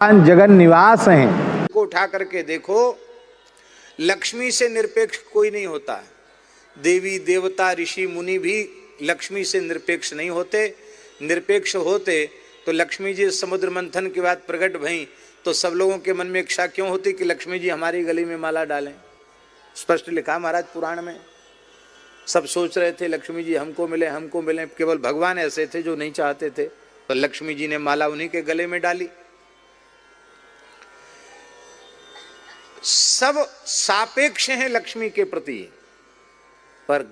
जगन निवास हैं। को उठा करके देखो, लक्ष्मी से निरपेक्ष कोई नहीं होता। देवी देवता ऋषि मुनि भी लक्ष्मी से निरपेक्ष नहीं होते। निरपेक्ष होते तो लक्ष्मी जी समुद्र मंथन के बाद प्रकट भई तो सब लोगों के मन में इच्छा क्यों होती कि लक्ष्मी जी हमारी गली में माला डालें। स्पष्ट लिखा महाराज पुराण में। सब सोच रहे थे लक्ष्मी जी हमको मिले हमको मिले, केवल भगवान ऐसे थे जो नहीं चाहते थे, तो लक्ष्मी जी ने माला उन्हीं के गले में डाली। सब सापेक्ष हैं लक्ष्मी के प्रति, पर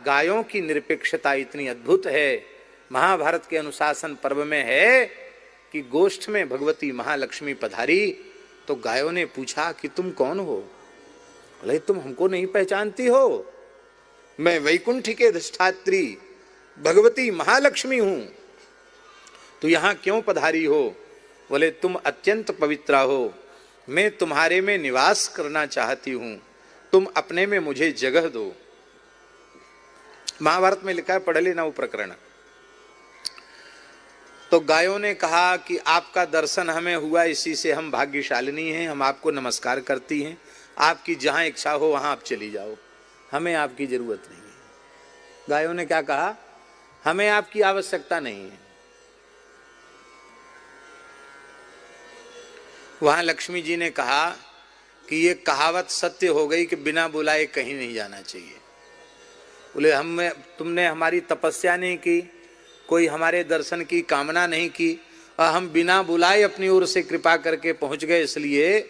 गायों की निरपेक्षता इतनी अद्भुत है। महाभारत के अनुशासन पर्व में है कि गोष्ठ में भगवती महालक्ष्मी पधारी तो गायों ने पूछा कि तुम कौन हो? बोले तुम हमको नहीं पहचानती हो, मैं वैकुंठ के अधिष्ठात्री भगवती महालक्ष्मी हूं। तो यहां क्यों पधारी हो? बोले तुम अत्यंत पवित्रा हो, मैं तुम्हारे में निवास करना चाहती हूं, तुम अपने में मुझे जगह दो। महाभारत में लिखा है, पढ़ लेना वो प्रकरण। तो गायों ने कहा कि आपका दर्शन हमें हुआ, इसी से हम भाग्यशालिनी हैं, हम आपको नमस्कार करती हैं, आपकी जहां इच्छा हो वहां आप चली जाओ, हमें आपकी जरूरत नहीं है। गायों ने क्या कहा? हमें आपकी आवश्यकता नहीं है। वहां लक्ष्मी जी ने कहा कि ये कहावत सत्य हो गई कि बिना बुलाए कहीं नहीं जाना चाहिए। बोले तुमने हमारी तपस्या नहीं की, कोई हमारे दर्शन की कामना नहीं की, और हम बिना बुलाए अपनी ओर से कृपा करके पहुंच गए, इसलिए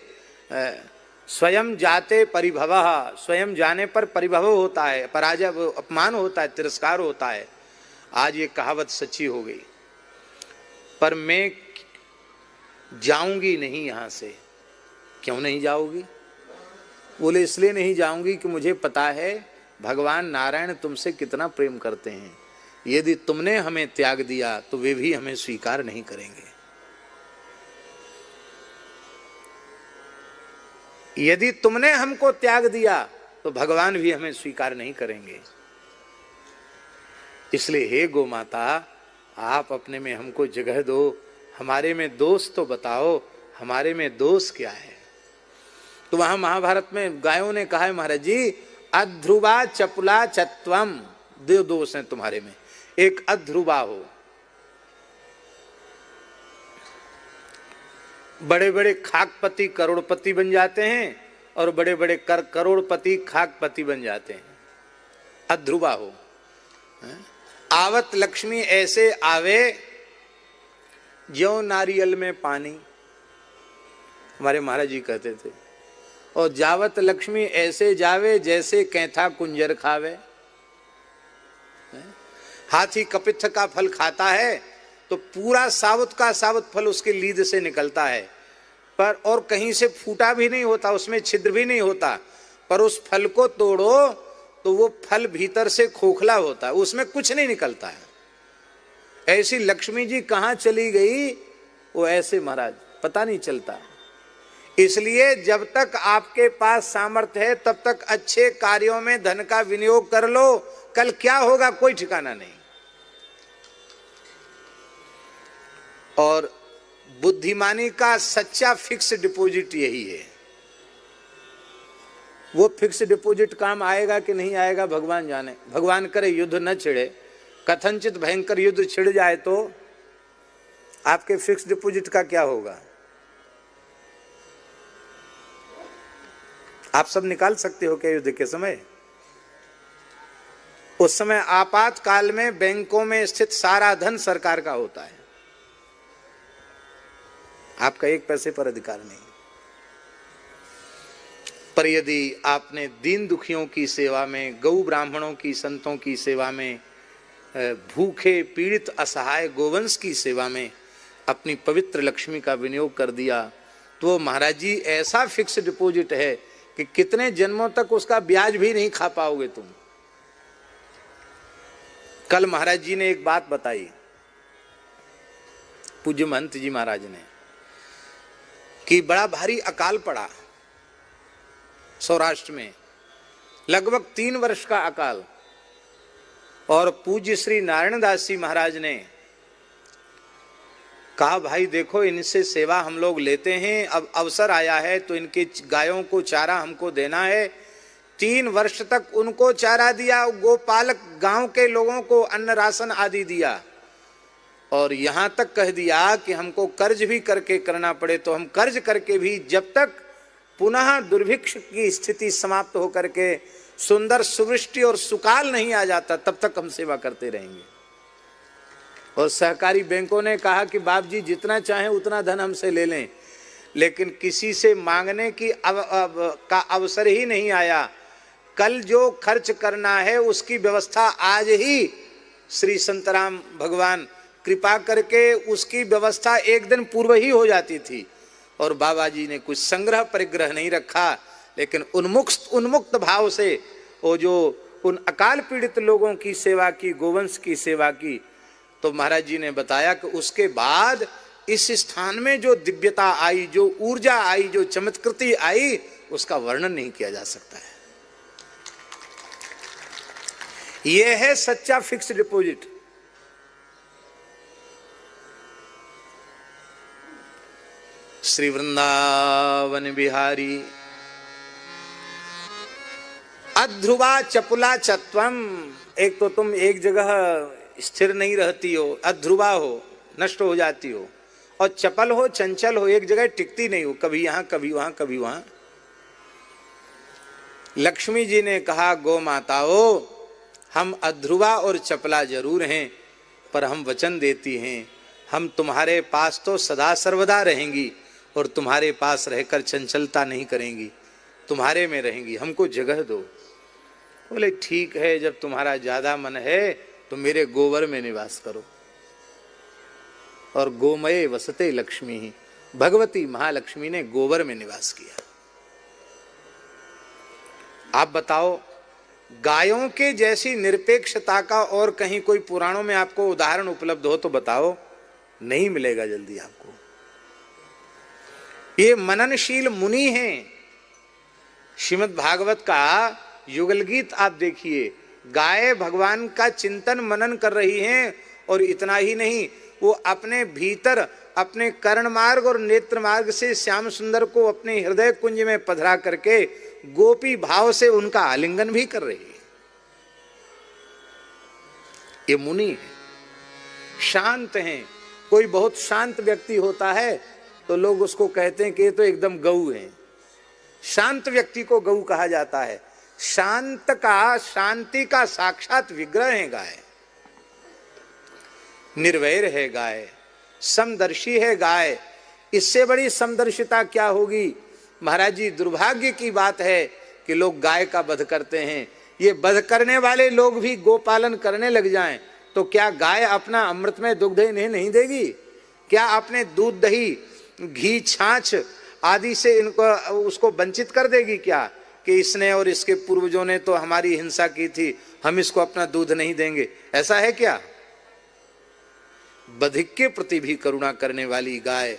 स्वयं जाते परिभवः, स्वयं जाने पर परिभव होता है, पराजय अपमान होता है, तिरस्कार होता है। आज ये कहावत सच्ची हो गई। पर मैं जाऊंगी नहीं यहां से। क्यों नहीं जाओगी? बोले इसलिए नहीं जाऊंगी कि मुझे पता है भगवान नारायण तुमसे कितना प्रेम करते हैं। यदि तुमने हमें त्याग दिया तो वे भी हमें स्वीकार नहीं करेंगे। यदि तुमने हमको त्याग दिया तो भगवान भी हमें स्वीकार नहीं करेंगे। इसलिए हे गो माता, आप अपने में हमको जगह दो, हमारे में दोष तो बताओ, हमारे में दोष क्या है? तो वहां महाभारत में गायों ने कहा है, महाराज जी अध्रुवा चपला चत्वम, दो दोष हैं तुम्हारे में। एक अध्रुवा हो, बड़े बड़े खाकपति करोड़पति बन जाते हैं, और बड़े बड़े करोड़पति खाकपति बन जाते हैं। अध्रुवा हो। आवत लक्ष्मी ऐसे आवे ज्यों नारियल में पानी, हमारे महाराज जी कहते थे, और जावत लक्ष्मी ऐसे जावे जैसे कैथा कुंजर खावे। हाथी कपित्थ का फल खाता है तो पूरा साबुत का साबुत फल उसके लीद से निकलता है, पर और कहीं से फूटा भी नहीं होता, उसमें छिद्र भी नहीं होता, पर उस फल को तोड़ो तो वो फल भीतर से खोखला होता है, उसमें कुछ नहीं निकलता है। ऐसी लक्ष्मी जी कहां चली गई वो ऐसे महाराज पता नहीं चलता। इसलिए जब तक आपके पास सामर्थ्य है तब तक अच्छे कार्यों में धन का विनियोग कर लो, कल क्या होगा कोई ठिकाना नहीं। और बुद्धिमानी का सच्चा फिक्स डिपॉजिट यही है। वो फिक्स डिपॉजिट काम आएगा कि नहीं आएगा भगवान जाने। भगवान करे युद्ध न छिड़े, कथनचित भयंकर युद्ध छिड़ जाए तो आपके फिक्स डिपॉजिट का क्या होगा? आप सब निकाल सकते हो क्या युद्ध के समय? उस समय आपातकाल में बैंकों में स्थित सारा धन सरकार का होता है, आपका एक पैसे पर अधिकार नहीं। पर यदि आपने दीन दुखियों की सेवा में, गौ ब्राह्मणों की, संतों की सेवा में, भूखे पीड़ित असहाय गोवंश की सेवा में अपनी पवित्र लक्ष्मी का विनियोग कर दिया तो महाराज जी ऐसा फिक्स डिपॉजिट है कि कितने जन्मों तक उसका ब्याज भी नहीं खा पाओगे तुम। कल महाराज जी ने एक बात बताई, पूज्य महंत जी महाराज ने, कि बड़ा भारी अकाल पड़ा सौराष्ट्र में, लगभग 3 वर्ष का अकाल, और पूज्य श्री नारायण दास जी महाराज ने कहा भाई देखो इनसे सेवा हम लोग लेते हैं, अब अवसर आया है तो इनके गायों को चारा हमको देना है। 3 वर्ष तक उनको चारा दिया, गोपालक गांव के लोगों को अन्न राशन आदि दिया, और यहां तक कह दिया कि हमको कर्ज भी करके करना पड़े तो हम कर्ज करके भी, जब तक पुनः दुर्भिक्ष की स्थिति समाप्त होकर के सुंदर सुवृष्टि और सुकाल नहीं आ जाता, तब तक हम सेवा करते रहेंगे। और सहकारी बैंकों ने कहा कि बाप जी जितना चाहें उतना धन हमसे ले लें, लेकिन किसी से मांगने की का अवसर ही नहीं आया। कल जो खर्च करना है उसकी व्यवस्था आज ही श्री संतराम भगवान कृपा करके उसकी व्यवस्था एक दिन पूर्व ही हो जाती थी, और बाबा जी ने कुछ संग्रह परिग्रह नहीं रखा, लेकिन उन्मुक्त भाव से वो जो उन अकाल पीड़ित लोगों की सेवा की, गोवंश की सेवा की। तो महाराज जी ने बताया कि उसके बाद इस स्थान में जो दिव्यता आई, जो ऊर्जा आई, जो चमत्कृति आई, उसका वर्णन नहीं किया जा सकता है। यह है सच्चा फिक्स डिपॉजिट। श्री वृंदावन बिहारी अध्रुवा चपुला चत्वम। एक तो तुम एक जगह स्थिर नहीं रहती हो, अध्रुवा हो, नष्ट हो जाती हो, और चपल हो, चंचल हो, एक जगह टिकती नहीं हो, कभी यहां कभी वहां कभी वहां। लक्ष्मी जी ने कहा गो माताओं, हम अध्रुवा और चपला जरूर हैं, पर हम वचन देती हैं हम तुम्हारे पास तो सदा सर्वदा रहेंगी, और तुम्हारे पास रहकर चंचलता नहीं करेंगी, तुम्हारे में रहेंगी, हमको जगह दो। बोले ठीक है, जब तुम्हारा ज्यादा मन है तो मेरे गोबर में निवास करो। और गोमये वसते लक्ष्मी ही, भगवती महालक्ष्मी ने गोबर में निवास किया। आप बताओ, गायों के जैसी निरपेक्षता का और कहीं कोई पुराणों में आपको उदाहरण उपलब्ध हो तो बताओ, नहीं मिलेगा जल्दी आपको। ये मननशील मुनि हैं। श्रीमद् भागवत का युगल गीत आप देखिए, गाय भगवान का चिंतन मनन कर रही हैं, और इतना ही नहीं, वो अपने भीतर अपने कर्ण मार्ग और नेत्र मार्ग से श्याम सुंदर को अपने हृदय कुंज में पधरा करके गोपी भाव से उनका आलिंगन भी कर रही है। ये मुनि है, शांत हैं। कोई बहुत शांत व्यक्ति होता है तो लोग उसको कहते हैं कि ये तो एकदम गऊ है। शांत व्यक्ति को गऊ कहा जाता है। शांत का, शांति का साक्षात विग्रह है गाय। निर्वैर है गाय, समदर्शी है गाय। इससे बड़ी समदर्शिता क्या होगी। महाराज जी, दुर्भाग्य की बात है कि लोग गाय का वध करते हैं। ये वध करने वाले लोग भी गोपालन करने लग जाएं तो क्या गाय अपना अमृत में दुग्ध इन्हें नहीं देगी? क्या अपने दूध, दही, घी, छाछ आदि से इनको उसको वंचित कर देगी क्या, कि इसने और इसके पूर्वजों ने तो हमारी हिंसा की थी, हम इसको अपना दूध नहीं देंगे? ऐसा है क्या? बधिक के प्रति भी करुणा करने वाली गाय,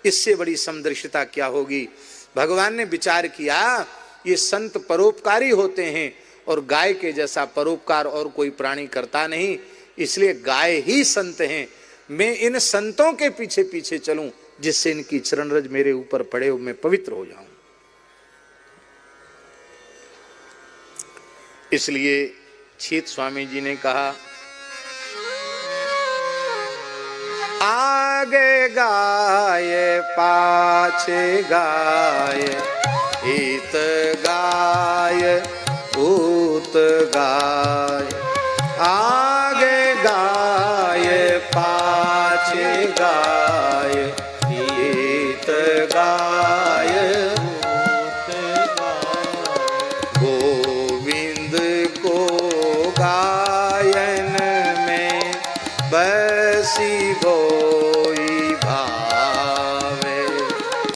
इससे बड़ी समदर्शिता क्या होगी। भगवान ने विचार किया ये संत परोपकारी होते हैं, और गाय के जैसा परोपकार और कोई प्राणी करता नहीं, इसलिए गाय ही संत हैं। मैं इन संतों के पीछे पीछे चलूं, जिससे इनकी चरण रज मेरे ऊपर पड़े, मैं पवित्र हो जाऊं। इसलिए छीत स्वामी जी ने कहा, आगे गाय पाछे गाय, हित गाय भूत गाय। आगे गाय पाछे गाय, हित गाय भूत गाय। गोविंद को गायन में बसी गो